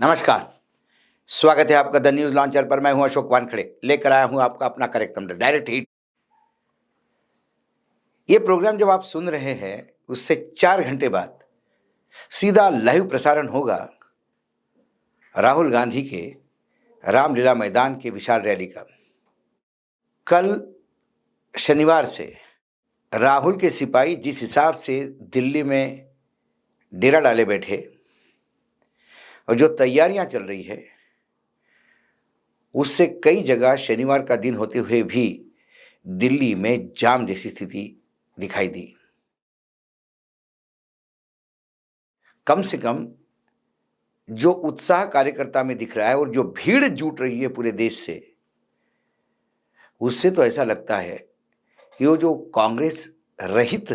नमस्कार। स्वागत है आपका द न्यूज लॉन्चर पर। मैं हूं अशोक वानखड़े, लेकर आया हूं आपका अपना कार्यक्रम डायरेक्ट हिट। ये प्रोग्राम जब आप सुन रहे हैं उससे 4 घंटे बाद सीधा लाइव प्रसारण होगा राहुल गांधी के रामलीला मैदान के विशाल रैली का। कल शनिवार से राहुल के सिपाही जिस हिसाब से दिल्ली में डेरा डाले बैठे और जो तैयारियां चल रही है, उससे कई जगह शनिवार का दिन होते हुए भी दिल्ली में जाम जैसी स्थिति दिखाई दी। कम से कम जो उत्साह कार्यकर्ता में दिख रहा है और जो भीड़ जुट रही है पूरे देश से, उससे तो ऐसा लगता है कि वो जो कांग्रेस रहित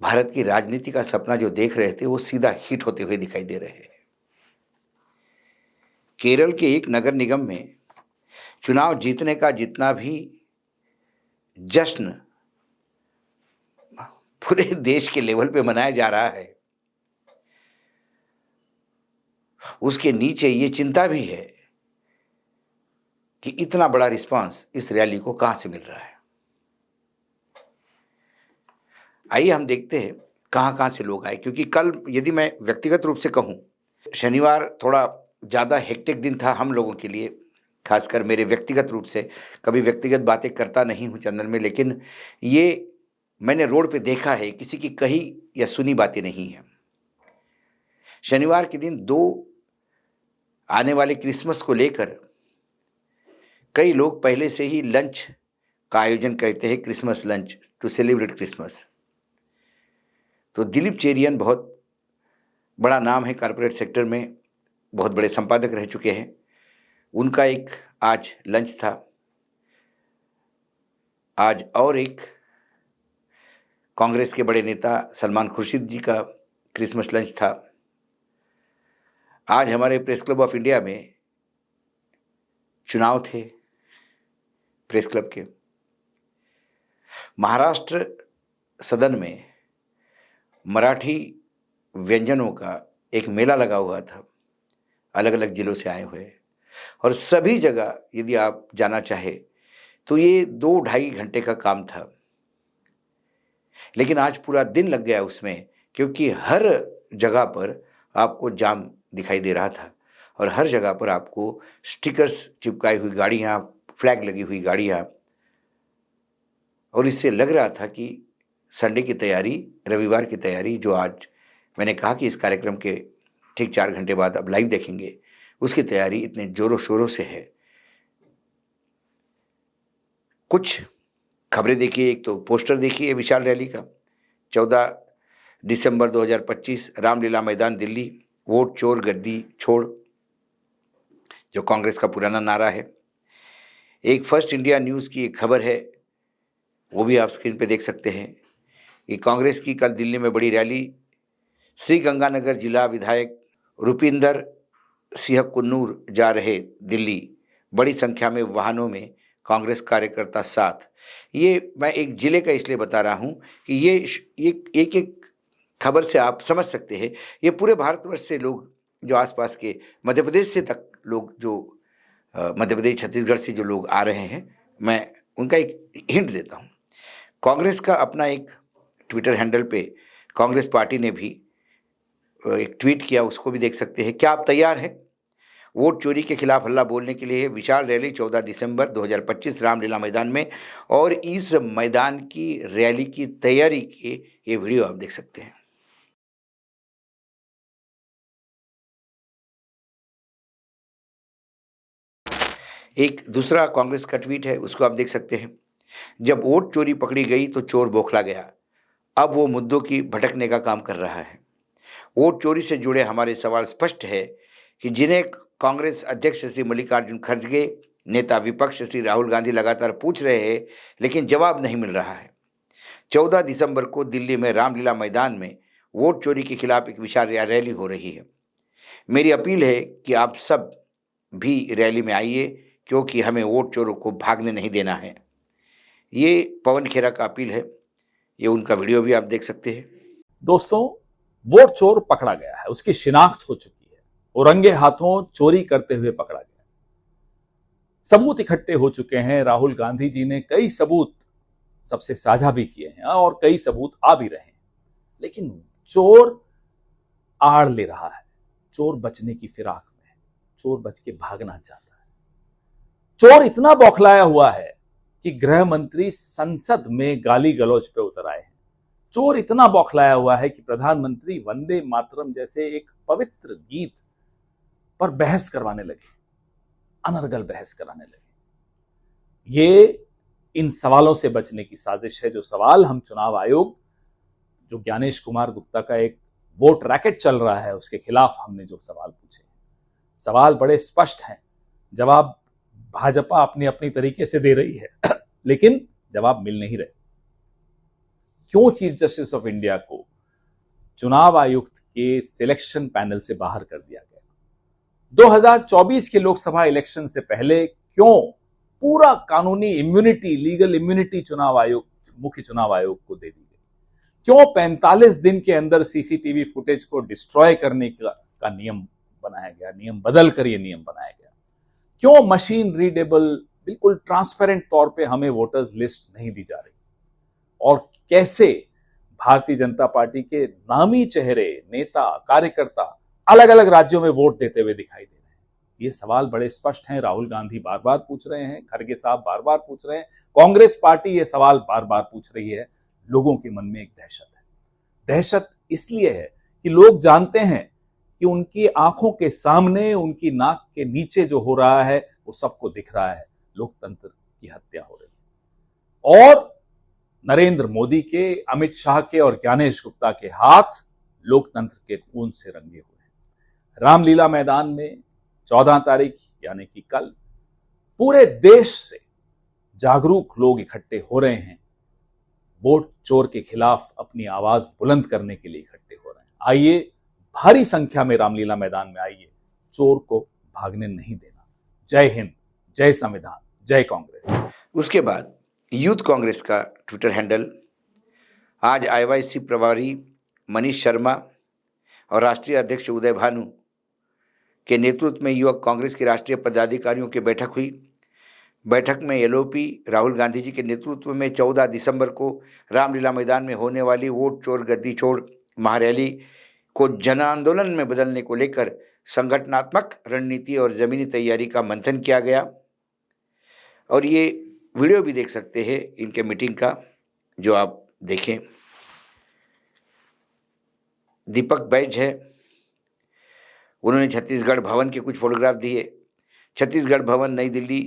भारत की राजनीति का सपना जो देख रहे थे, वो सीधा हिट होते हुए दिखाई दे रहे हैं। केरल के एक नगर निगम में चुनाव जीतने का जितना भी जश्न पूरे देश के लेवल पे मनाया जा रहा है, उसके नीचे ये चिंता भी है कि इतना बड़ा रिस्पांस इस रैली को कहां से मिल रहा है। आइए हम देखते हैं कहां से लोग आए, क्योंकि कल यदि मैं व्यक्तिगत रूप से कहूं, शनिवार थोड़ा ज़्यादा हेक्टिक दिन था हम लोगों के लिए, खासकर मेरे व्यक्तिगत रूप से। कभी व्यक्तिगत बातें करता नहीं हूं चैनल में, लेकिन ये मैंने रोड पे देखा है, किसी की कही या सुनी बातें नहीं है। शनिवार के दिन दो आने वाले क्रिसमस को लेकर कई लोग पहले से ही लंच का आयोजन करते हैं, Christmas lunch to celebrate Christmas. तो दिलीप चेरियन बहुत बड़ा नाम है कॉर्पोरेट सेक्टर में, बहुत बड़े संपादक रह चुके हैं। उनका एक आज लंच था। आज और एक कांग्रेस के बड़े नेता सलमान खुर्शीद जी का क्रिसमस लंच था। आज हमारे प्रेस क्लब ऑफ इंडिया में चुनाव थे प्रेस क्लब के। महाराष्ट्र सदन में मराठी व्यंजनों का एक मेला लगा हुआ था, अलग अलग जिलों से आए हुए, और सभी जगह यदि आप जाना चाहे तो ये 2-2.5 घंटे का काम था। लेकिन आज पूरा दिन लग गया उसमें, क्योंकि हर जगह पर आपको जाम दिखाई दे रहा था और हर जगह पर आपको स्टिकर्स चिपकाई हुई गाड़ियाँ, फ्लैग लगी हुई गाड़ियाँ, और इससे लग रहा था कि संडे की तैयारी, रविवार की तैयारी, जो आज मैंने कहा कि इस कार्यक्रम के ठीक 4 घंटे बाद अब लाइव देखेंगे, उसकी तैयारी इतने जोरों शोरों से है। कुछ खबरें देखिए। एक तो पोस्टर देखिए विशाल रैली का, 14 दिसंबर 2025 रामलीला मैदान दिल्ली, वोट चोर गद्दी छोड़, जो कांग्रेस का पुराना नारा है। एक फर्स्ट इंडिया न्यूज़ की एक खबर है, वो भी आप स्क्रीन पे देख सकते हैं कि कांग्रेस की कल दिल्ली में बड़ी रैली। श्री गंगानगर जिला विधायक रुपिंदर सिंह कुन्नूर जा रहे दिल्ली, बड़ी संख्या में वाहनों में कांग्रेस कार्यकर्ता साथ। ये मैं एक जिले का इसलिए बता रहा हूँ कि ये एक एक खबर से आप समझ सकते हैं, ये पूरे भारतवर्ष से लोग, जो आसपास के मध्य प्रदेश से तक लोग, जो मध्य प्रदेश छत्तीसगढ़ से जो लोग आ रहे हैं, मैं उनका एक हिंट देता हूँ। कांग्रेस का अपना एक ट्विटर हैंडल पे कांग्रेस पार्टी ने भी एक ट्वीट किया, उसको भी देख सकते हैं। क्या आप तैयार हैं वोट चोरी के खिलाफ हल्ला बोलने के लिए? विशाल रैली 14 दिसंबर 2025 रामलीला मैदान में, और इस मैदान की रैली की तैयारी की ये वीडियो आप देख सकते हैं। एक दूसरा कांग्रेस का ट्वीट है, उसको आप देख सकते हैं। जब वोट चोरी पकड़ी गई तो चोर बौखला गया, अब वो मुद्दों की भटकने का काम कर रहा है। वोट चोरी से जुड़े हमारे सवाल स्पष्ट है कि जिन्हें कांग्रेस अध्यक्ष श्री मल्लिकार्जुन खड़गे, नेता विपक्ष श्री राहुल गांधी लगातार पूछ रहे हैं, लेकिन जवाब नहीं मिल रहा है। 14 दिसंबर को दिल्ली में रामलीला मैदान में वोट चोरी के खिलाफ एक विशाल रैली हो रही है। मेरी अपील है कि आप सब भी रैली में आइए, क्योंकि हमें वोट चोरों को भागने नहीं देना है। ये पवन खेरा का अपील है। ये उनका वीडियो भी आप देख सकते हैं। दोस्तों, वोट चोर पकड़ा गया है, उसकी शिनाख्त हो चुकी है। वो रंगे हाथों चोरी करते हुए पकड़ा गया। सबूत इकट्ठे हो चुके हैं। राहुल गांधी जी ने कई सबूत सबसे साझा भी किए हैं और कई सबूत आ भी रहे हैं, लेकिन चोर आड़ ले रहा है। चोर बचने की फिराक में है, चोर बच के भागना चाहता है। चोर इतना बौखलाया हुआ है कि गृह मंत्री संसद में गाली गलौज पे उतर आए हैं। चोर इतना बौखलाया हुआ है कि प्रधानमंत्री वंदे मातरम जैसे एक पवित्र गीत पर बहस करवाने लगे, अनर्गल बहस कराने लगे। ये इन सवालों से बचने की साजिश है। जो सवाल हम चुनाव आयोग, जो ज्ञानेश कुमार गुप्ता का एक वोट रैकेट चल रहा है, उसके खिलाफ हमने जो सवाल पूछे, सवाल बड़े स्पष्ट हैं। जवाब भाजपा अपनी अपनी तरीके से दे रही है लेकिन जवाब मिल नहीं रहे। क्यों चीफ जस्टिस ऑफ इंडिया को चुनाव आयुक्त के सिलेक्शन पैनल से बाहर कर दिया गया? 2024 के लोकसभा इलेक्शन से पहले क्यों पूरा कानूनी इम्यूनिटी, लीगल इम्यूनिटी चुनाव आयोग, मुख्य चुनाव आयोग को दे दी गई? क्यों 45 दिन के अंदर सीसीटीवी फुटेज को डिस्ट्रॉय करने का नियम बनाया गया, नियम बदल कर यह नियम बनाया गया? क्यों मशीन रीडेबल, बिल्कुल ट्रांसपेरेंट तौर पे हमें वोटर्स लिस्ट नहीं दी जा रही? और कैसे भारतीय जनता पार्टी के नामी चेहरे, नेता, कार्यकर्ता अलग अलग राज्यों में वोट देते हुए दिखाई दे रहे हैं? ये सवाल बड़े स्पष्ट हैं। राहुल गांधी बार बार पूछ रहे हैं, खड़गे साहब बार बार पूछ रहे हैं, कांग्रेस पार्टी ये सवाल बार बार पूछ रही है। लोगों के मन में एक दहशत है। दहशत इसलिए है कि लोग जानते हैं कि उनकी आंखों के सामने, उनकी नाक के नीचे जो हो रहा है वो सबको दिख रहा है। लोकतंत्र की हत्या हो रही है और नरेंद्र मोदी के, अमित शाह के और ज्ञानेश गुप्ता के हाथ लोकतंत्र के खून से रंगे हुए हैं। रामलीला मैदान में 14 तारीख यानी कि कल पूरे देश से जागरूक लोग इकट्ठे हो रहे हैं। वोट चोर के खिलाफ अपनी आवाज बुलंद करने के लिए इकट्ठे हो रहे हैं। आइए, भारी संख्या में रामलीला मैदान में आइए, चोर को भागने नहीं देना। जय हिंद, जय संविधान, जय कांग्रेस। उसके बाद यूथ कांग्रेस का ट्विटर हैंडल आज आईवाईसी प्रभारी मनीष शर्मा और राष्ट्रीय अध्यक्ष उदय भानु के नेतृत्व में युवक कांग्रेस के राष्ट्रीय पदाधिकारियों की बैठक हुई। बैठक में एलओपी राहुल गांधी जी के नेतृत्व में 14 दिसंबर को रामलीला मैदान में होने वाली वोट चोर गद्दी छोड़ महारैली को जन आंदोलन में बदलने को लेकर संगठनात्मक रणनीति और जमीनी तैयारी का मंथन किया गया। और ये वीडियो भी देख सकते हैं इनके मीटिंग का, जो आप देखें। दीपक बैज है, उन्होंने छत्तीसगढ़ भवन के कुछ फोटोग्राफ दिए। छत्तीसगढ़ भवन नई दिल्ली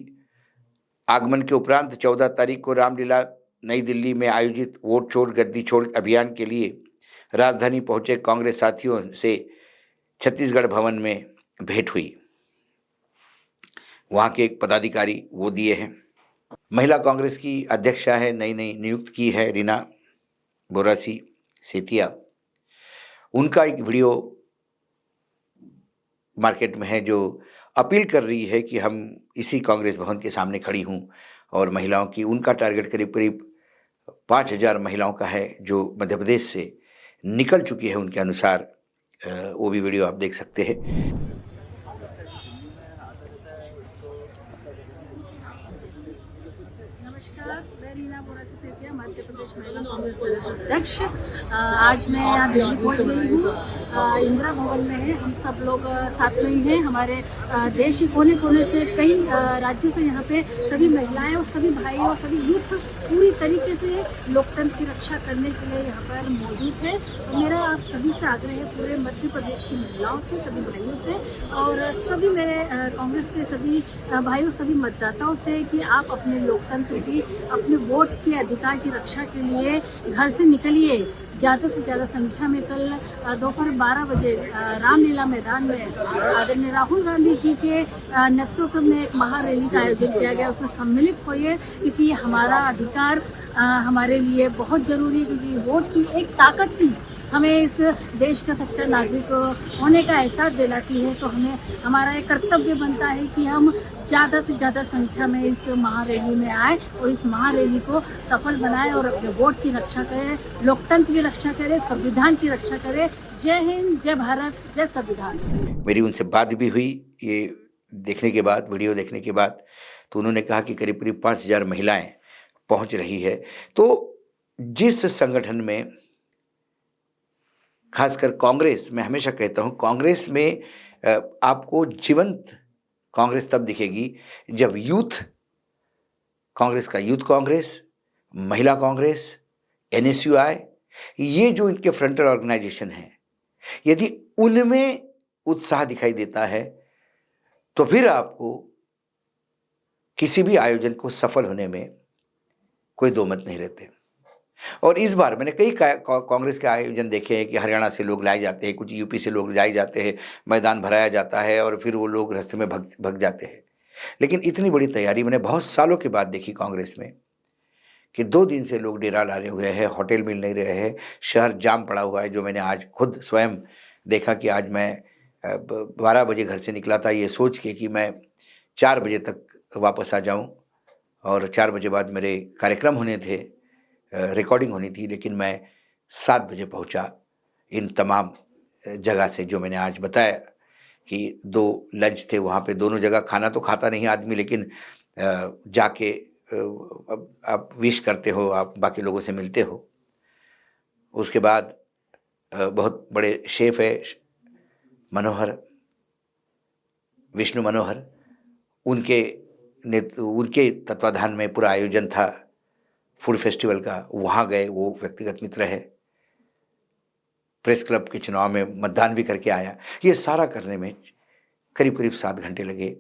आगमन के उपरांत 14 तारीख को रामलीला नई दिल्ली में आयोजित वोट चोर गद्दी छोड़ अभियान के लिए राजधानी पहुंचे कांग्रेस साथियों से छत्तीसगढ़ भवन में भेंट हुई। वहां के एक पदाधिकारी वो दिए हैं। महिला कांग्रेस की अध्यक्षा है, नई नियुक्त की है, रीना बोरासी सेतिया। उनका एक वीडियो मार्केट में है जो अपील कर रही है कि हम इसी कांग्रेस भवन के सामने खड़ी हूं और महिलाओं की, उनका टारगेट करीब करीब 5000 महिलाओं का है जो मध्य प्रदेश से निकल चुकी है उनके अनुसार। वो भी वीडियो आप देख सकते हैं। नमस्कार, मैं रीना बोरासी सेतिया, मध्य प्रदेश महिला कांग्रेस अध्यक्ष। आज मैं यहाँ दिल्ली पहुँच गई हूँ। इंदिरा भवन में है, हम सब लोग साथ में ही हैं। हमारे देश के कोने कोने से, कई राज्यों से यहाँ पे सभी महिलाएं और सभी भाई और सभी यूथ पूरी तरीके से लोकतंत्र की रक्षा करने के लिए यहाँ पर मौजूद है। तो मेरा आप सभी से आग्रह है, पूरे मध्य प्रदेश की महिलाओं से, सभी भाइयों से और सभी मेरे कांग्रेस के सभी भाइयों, सभी मतदाताओं से कि आप अपने लोकतंत्र की, अपने वोट के अधिकार की रक्षा के लिए घर से निकलिए। ज़्यादा से ज़्यादा संख्या में कल दोपहर 12 बजे रामलीला मैदान में आदरणीय राहुल गांधी जी के नेतृत्व में एक महारैली का आयोजन किया गया। उसमें सम्मिलित होइए, क्योंकि हमारा अधिकार हमारे लिए बहुत ज़रूरी है, क्योंकि वोट की एक ताकत ही हमें इस देश का सच्चा नागरिक होने का एहसास दिलाती है। तो हमें, हमारा एक कर्तव्य बनता है कि हम ज़्यादा से ज़्यादा संख्या में इस महारैली में आए और इस महारैली को सफल बनाएं और अपने वोट की रक्षा करें, लोकतंत्र की रक्षा करें, संविधान की रक्षा करें। जय हिंद, जय भारत, जय संविधान। मेरी उनसे बात भी हुई ये देखने के बाद, वीडियो देखने के बाद। तो उन्होंने कहा कि करीब करीब 5,000 महिलाएं पहुंच रही है। तो जिस संगठन में, खासकर कांग्रेस, मैं हमेशा कहता हूं कांग्रेस में आपको जीवंत कांग्रेस तब दिखेगी जब यूथ कांग्रेस का यूथ कांग्रेस, महिला कांग्रेस, एनएसयूआई, ये जो इनके फ्रंटल ऑर्गेनाइजेशन हैं, यदि उनमें उत्साह दिखाई देता है तो फिर आपको किसी भी आयोजन को सफल होने में कोई दो मत नहीं रहते। और इस बार मैंने कई कांग्रेस के आयोजन देखे हैं कि हरियाणा से लोग लाए जाते हैं, कुछ यूपी से लोग लाए जाते हैं, मैदान भराया जाता है और फिर वो लोग रास्ते में भग जाते हैं। लेकिन इतनी बड़ी तैयारी मैंने बहुत सालों के बाद देखी कांग्रेस में कि 2 दिन से लोग डेरा डाले हुए हैं, होटल मिल नहीं रहे हैं, शहर जाम पड़ा हुआ है। जो मैंने आज खुद स्वयं देखा कि आज मैं 12 बजे घर से निकला था ये सोच के कि मैं 4 बजे तक वापस आ जाऊं और 4 बजे बाद मेरे कार्यक्रम होने थे, रिकॉर्डिंग होनी थी, लेकिन मैं 7 बजे पहुंचा इन तमाम जगह से जो मैंने आज बताया कि 2 लंच थे वहाँ पे। दोनों जगह खाना तो खाता नहीं आदमी, लेकिन जाके आप विश करते हो, आप बाकी लोगों से मिलते हो। उसके बाद बहुत बड़े शेफ है मनोहर, विष्णु मनोहर, उनके तत्वाधान में पूरा आयोजन था फूड फेस्टिवल का। वहाँ गए, वो व्यक्तिगत मित्र है, प्रेस क्लब के चुनाव में मतदान भी करके आया। ये सारा करने में करीब करीब 7 घंटे लगे।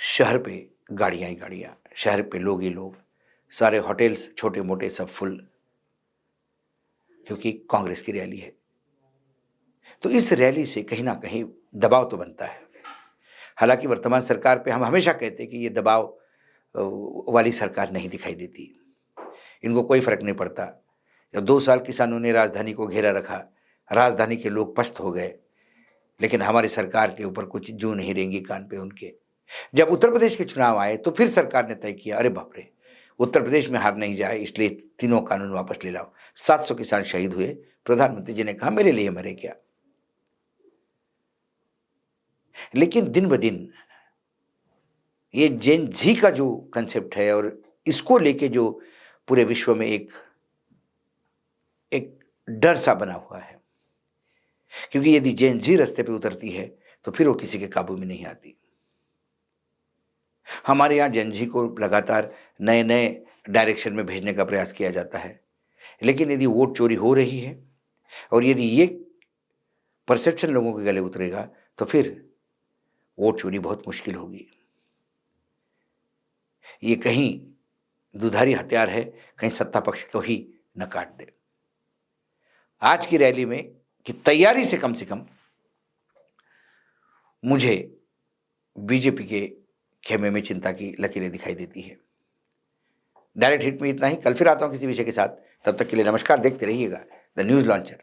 शहर पे गाड़ियां ही गाड़ियां, शहर पे लोग ही लोग, सारे होटल्स छोटे मोटे सब फुल, क्योंकि कांग्रेस की रैली है। तो इस रैली से कहीं ना कहीं दबाव तो बनता है। हालांकि वर्तमान सरकार पे हम हमेशा कहते हैं कि ये दबाव वाली सरकार नहीं दिखाई देती, इनको कोई फर्क नहीं पड़ता। जब 2 साल किसानों ने राजधानी को घेरा रखा, राजधानी के लोग पस्त हो गए, लेकिन हमारी सरकार के ऊपर कुछ जू नहीं रेंगी कान पे उनके। जब उत्तर प्रदेश के चुनाव आए तो फिर सरकार ने तय किया, अरे बाप रे, उत्तर प्रदेश में हार नहीं जाए, इसलिए तीनों कानून वापस ले लाओ। 700 किसान शहीद हुए। प्रधानमंत्री जी ने कहा मेरे लिए मरे क्या। लेकिन दिन ब दिन ये जेन जी का जो कंसेप्ट है और इसको लेके जो पूरे विश्व में एक डर सा बना हुआ है, क्योंकि यदि जेन जी रास्ते पे उतरती है तो फिर वो किसी के काबू में नहीं आती। हमारे यहाँ जेन जी को लगातार नए नए डायरेक्शन में भेजने का प्रयास किया जाता है, लेकिन यदि वोट चोरी हो रही है और यदि ये परसेप्शन लोगों के गले उतरेगा तो फिर वोट चोरी बहुत मुश्किल होगी। ये कहीं दुधारी हथियार है, कहीं सत्ता पक्ष को ही न काट दे। आज की रैली में की तैयारी से कम मुझे बीजेपी के खेमे में चिंता की लकीरें दिखाई देती है। डायरेक्ट हिट में इतना ही। कल फिर आता हूं किसी विषय के साथ। तब तक के लिए नमस्कार। देखते रहिएगा द न्यूज लॉन्चर।